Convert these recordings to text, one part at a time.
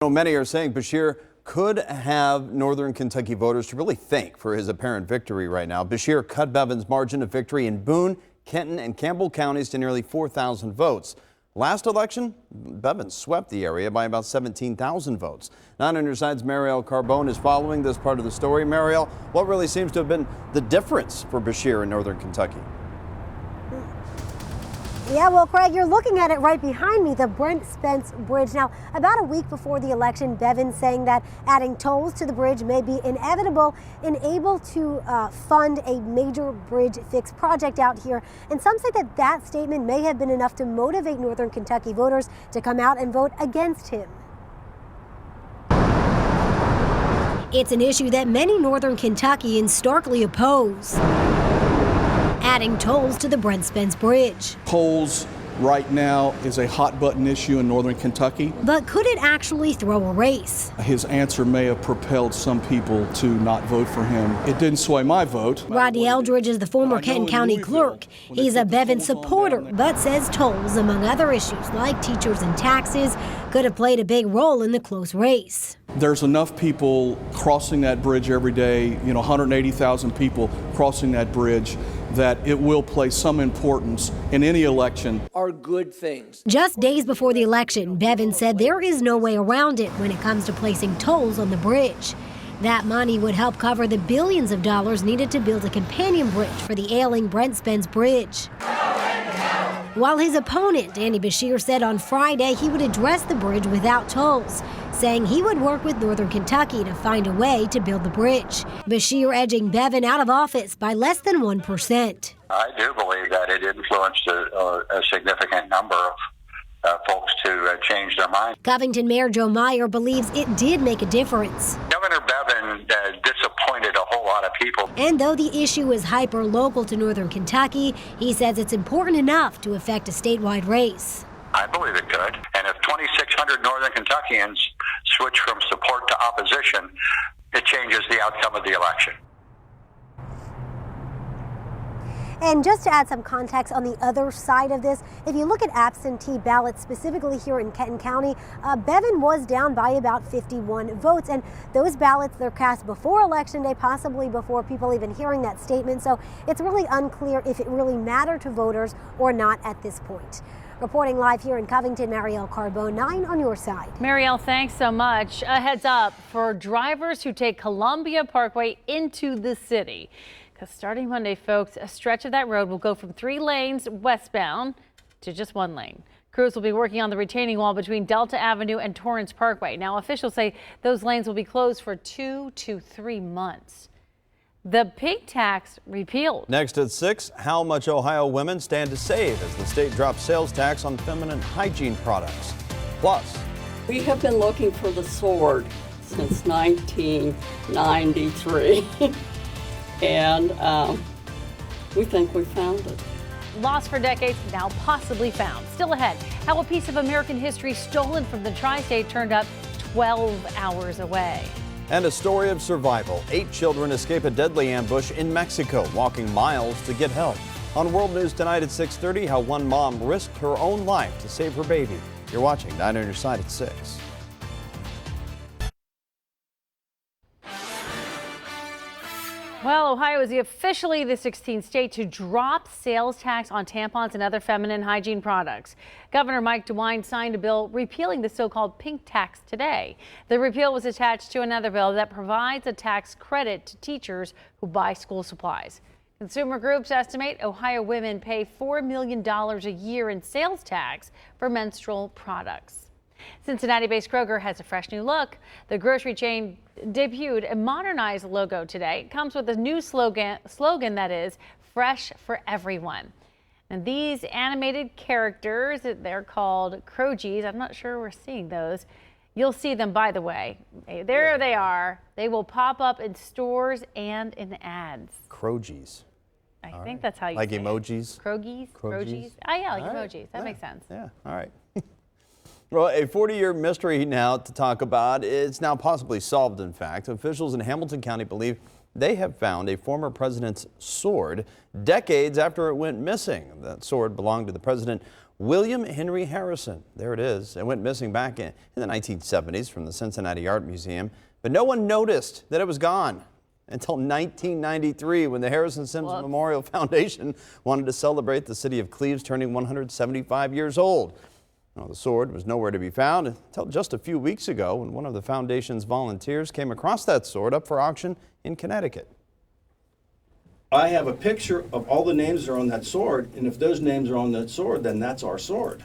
Many are saying Beshear could have Northern Kentucky voters to really thank for his apparent victory right now. Beshear cut Bevin's margin of victory in Boone, Kenton, and Campbell counties to nearly 4,000 votes. Last election, Bevin swept the area by about 17,000 votes. 9 on your side's Marielle Carbone is following this part of the story. Marielle, what really seems to have been the difference for Beshear in Northern Kentucky? Yeah, well, Craig, you're looking at it right behind me, the Brent Spence Bridge. Now, about a week before the election, Bevin saying that adding tolls to the bridge may be inevitable and able to fund a major bridge fix project out here. And some say that that statement may have been enough to motivate Northern Kentucky voters to come out and vote against him. It's an issue that many Northern Kentuckians starkly oppose. Adding tolls to the Brent Spence Bridge. Tolls right now is a hot button issue in Northern Kentucky. But could it actually throw a race? His answer may have propelled some people to not vote for him. It didn't sway my vote. Rodney Eldridge is the former Kenton County clerk. He's a Bevin supporter, but says tolls, among other issues like teachers and taxes, could have played a big role in the close race. There's enough people crossing that bridge every day, 180,000 people crossing that bridge, that it will play some importance in any election. Are good things. Just days before the election, Bevin said there is no way around it when it comes to placing tolls on the bridge. That money would help cover the billions of dollars needed to build a companion bridge for the ailing Brent Spence Bridge. While his opponent, Andy Beshear, said on Friday he would address the bridge without tolls, saying he would work with Northern Kentucky to find a way to build the bridge. Beshear edging Bevin out of office by less than 1%. I do believe that it influenced a significant number of folks to change their mind. Covington Mayor Joe Meyer believes it did make a difference. Governor Bevin disappointed a whole lot of people. And though the issue is hyper-local to Northern Kentucky, he says it's important enough to affect a statewide race. I believe it could. And if 2,600 Northern Kentuckians switch from support to opposition, it changes the outcome of the election. And just to add some context on the other side of this, if you look at absentee ballots, specifically here in Kenton County, Bevin was down by about 51 votes. And those ballots, they're cast before Election Day, possibly before people even hearing that statement. So it's really unclear if it really mattered to voters or not at this point. Reporting live here in Covington, Marielle Carbone, 9 on your side. Marielle, thanks so much. A heads up for drivers who take Columbia Parkway into the city. Because starting Monday, folks, a stretch of that road will go from 3 lanes westbound to just 1 lane. Crews will be working on the retaining wall between Delta Avenue and Torrance Parkway. Now, officials say those lanes will be closed for 2 to 3 months. The pig tax repealed. Next at 6, how much Ohio women stand to save as the state drops sales tax on feminine hygiene products. Plus, we have been looking for the sword since 1993. And we think we found it. Lost for decades, now possibly found. Still ahead, how a piece of American history stolen from the tri-state turned up 12 hours away. And a story of survival. 8 children escape a deadly ambush in Mexico, walking miles to get help. On World News tonight at 6:30, how one mom risked her own life to save her baby. You're watching 9 on your side at 6. Well, Ohio is officially the 16th state to drop sales tax on tampons and other feminine hygiene products. Governor Mike DeWine signed a bill repealing the so-called pink tax today. The repeal was attached to another bill that provides a tax credit to teachers who buy school supplies. Consumer groups estimate Ohio women pay $4 million a year in sales tax for menstrual products. Cincinnati-based Kroger has a fresh new look. The grocery chain debuted a modernized logo today. It comes with a new slogan that is fresh for everyone. And these animated characters, they're called Krogies. I'm not sure we're seeing those. You'll see them, by the way. There they are. They will pop up in stores and in ads. Krogies. I think that's how you like say emojis? it. Krogies? Krogies? Oh, yeah, like emojis. That makes sense. Yeah, all right. Well, a 40-year mystery now to talk about. It's now possibly solved, in fact. Officials in Hamilton County believe they have found a former president's sword decades after it went missing. That sword belonged to the president William Henry Harrison. There it is. It went missing back in the 1970s from the Cincinnati Art Museum, but no one noticed that it was gone until 1993 when the Harrison Sims Memorial Foundation wanted to celebrate the city of Cleves turning 175 years old. Well, the sword was nowhere to be found until just a few weeks ago when one of the foundation's volunteers came across that sword up for auction in Connecticut. I have a picture of all the names that are on that sword, and if those names are on that sword, then that's our sword.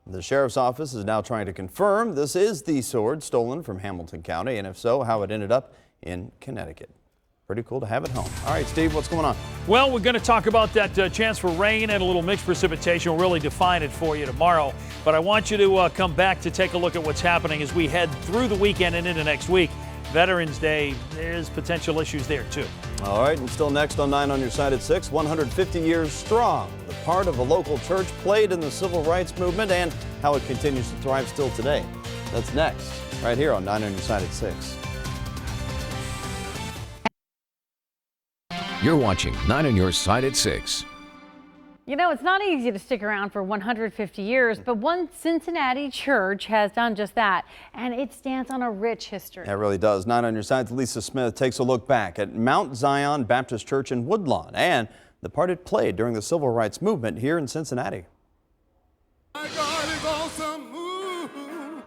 The sheriff's office is now trying to confirm this is the sword stolen from Hamilton County, and if so, how it ended up in Connecticut. Pretty cool to have it home. All right, Steve, what's going on? Well, we're going to talk about that chance for rain and a little mixed precipitation. We'll really define it for you tomorrow. But I want you to come back to take a look at what's happening as we head through the weekend and into next week. Veterans Day, there's potential issues there, too. All right, and still next on 9 on your side at 6, 150 years strong. The part of a local church played in the civil rights movement and how it continues to thrive still today. That's next, right here on 9 on your side at 6. You're watching 9 on your side at 6. You know, it's not easy to stick around for 150 years, but one Cincinnati church has done just that, and it stands on a rich history. It really does. 9 on your side's Lisa Smith takes a look back at Mount Zion Baptist Church in Woodlawn and the part it played during the civil rights movement here in Cincinnati.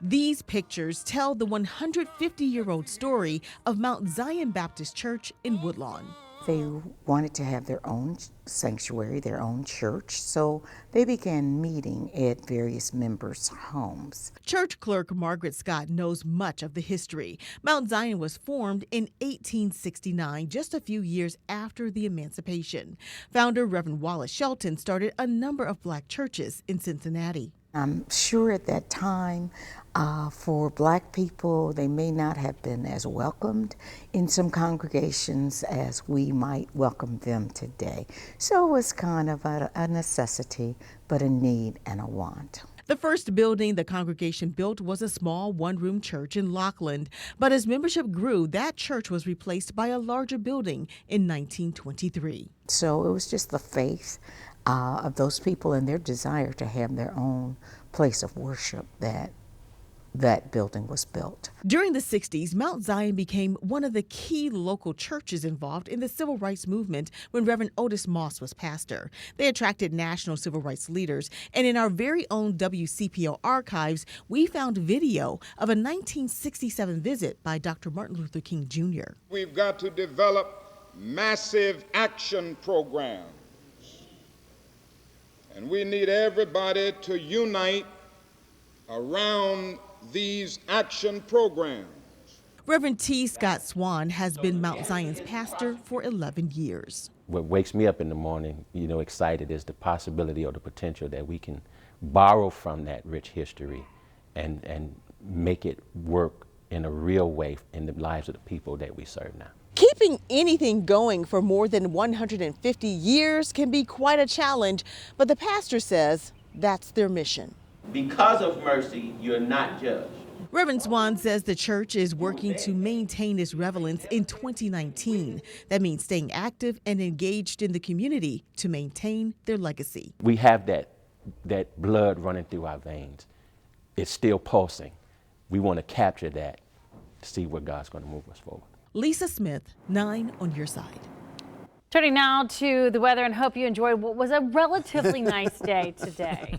These pictures tell the 150-year-old story of Mount Zion Baptist Church in Woodlawn. They wanted to have their own sanctuary, their own church, so they began meeting at various members' homes. Church clerk Margaret Scott knows much of the history. Mount Zion was formed in 1869, just a few years after the emancipation. Founder Reverend Wallace Shelton started a number of black churches in Cincinnati. I'm sure at that time, for black people, they may not have been as welcomed in some congregations as we might welcome them today. So it was kind of a necessity, but a need and a want. The first building the congregation built was a small one-room church in Lockland, but as membership grew, that church was replaced by a larger building in 1923. So it was just the faith of those people and their desire to have their own place of worship that building was built. During the 60s, Mount Zion became one of the key local churches involved in the civil rights movement when Reverend Otis Moss was pastor. They attracted national civil rights leaders, and in our very own WCPO archives, we found video of a 1967 visit by Dr. Martin Luther King Jr. We've got to develop massive action programs, and we need everybody to unite around these action programs. Reverend T. Scott Swan has been Mount Zion's pastor for 11 years. What wakes me up in the morning, excited, is the possibility or the potential that we can borrow from that rich history and make it work in a real way in the lives of the people that we serve now. Keeping anything going for more than 150 years can be quite a challenge, but the pastor says that's their mission. Because of mercy, you're not judged. Reverend Swan says the church is working to maintain its relevance in 2019. That means staying active and engaged in the community to maintain their legacy. We have that blood running through our veins. It's still pulsing. We want to capture that to see where God's going to move us forward. Lisa Smith, 9 on your side. Turning now to the weather, and hope you enjoyed what was a relatively nice day today.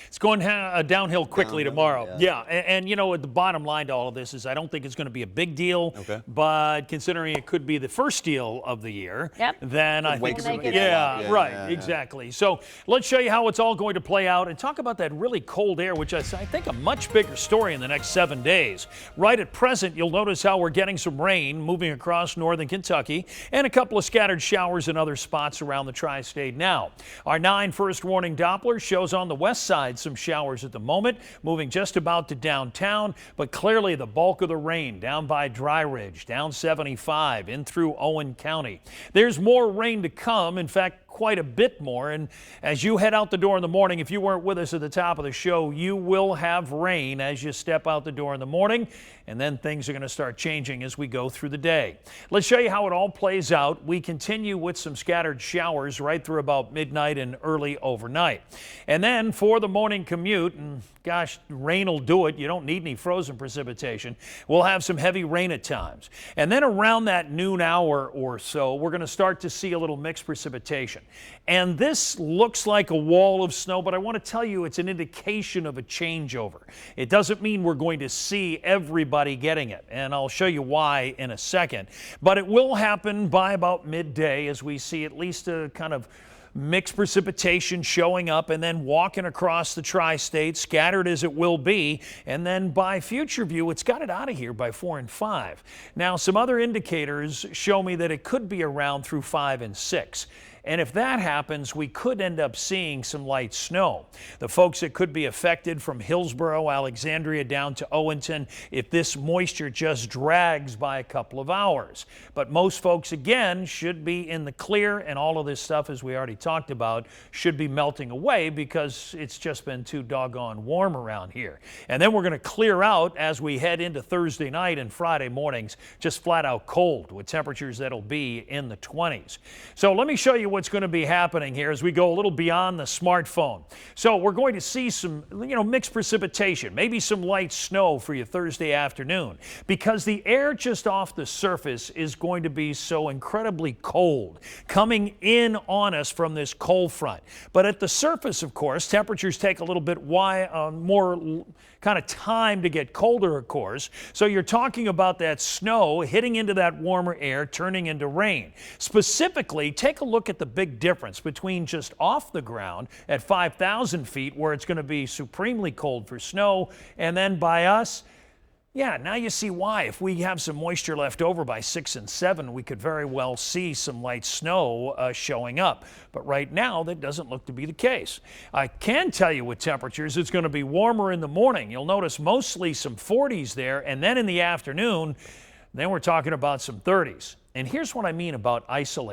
It's going downhill quickly tomorrow. Yeah. And the bottom line to all of this is I don't think it's going to be a big deal. Okay. But considering it could be the first deal of the year, then I think exactly. So let's show you how it's all going to play out and talk about that really cold air, which is, I think, a much bigger story in the next 7 days. Right at present, you'll notice how we're getting some rain moving across northern Kentucky and a couple of scattered showers in other spots around the tri-state now. Our 9 first warning Doppler shows on the west side some showers at the moment, moving just about to downtown, but clearly the bulk of the rain down by Dry Ridge, down 75, in through Owen County. There's more rain to come. In fact, quite a bit more. And as you head out the door in the morning, if you weren't with us at the top of the show, you will have rain as you step out the door in the morning. And then things are going to start changing as we go through the day. Let's show you how it all plays out. We continue with some scattered showers right through about midnight and early overnight. And then for the morning commute, and gosh, rain will do it. You don't need any frozen precipitation. We'll have some heavy rain at times. And then around that noon hour or so, we're going to start to see a little mixed precipitation. And this looks like a wall of snow, but I want to tell you it's an indication of a changeover. It doesn't mean we're going to see everybody getting it, and I'll show you why in a second. But it will happen by about midday as we see at least a kind of mixed precipitation showing up and then walking across the tri-state, scattered as it will be, and then by future view, it's got it out of here by 4 and 5. Now, some other indicators show me that it could be around through 5 and 6. And if that happens, we could end up seeing some light snow. The folks that could be affected from Hillsborough, Alexandria down to Owenton, if this moisture just drags by a couple of hours. But most folks, again, should be in the clear, and all of this stuff, as we already talked about, should be melting away because it's just been too doggone warm around here. And then we're going to clear out as we head into Thursday night and Friday mornings, just flat out cold with temperatures that'll be in the 20s. So let me show you what's going to be happening here as we go a little beyond the smartphone. So we're going to see some, mixed precipitation, maybe some light snow for you Thursday afternoon, because the air just off the surface is going to be so incredibly cold, coming in on us from this cold front. But at the surface, of course, temperatures take a little bit more kind of time to get colder, of course. So you're talking about that snow hitting into that warmer air, turning into rain. Specifically, take a look at the big difference between just off the ground at 5,000 feet, where it's going to be supremely cold for snow, and then by us, yeah, now you see why. If we have some moisture left over by 6 and 7, we could very well see some light snow showing up. But right now, that doesn't look to be the case. I can tell you with temperatures, it's going to be warmer in the morning. You'll notice mostly some 40s there, and then in the afternoon, then we're talking about some 30s. And here's what I mean about isolated.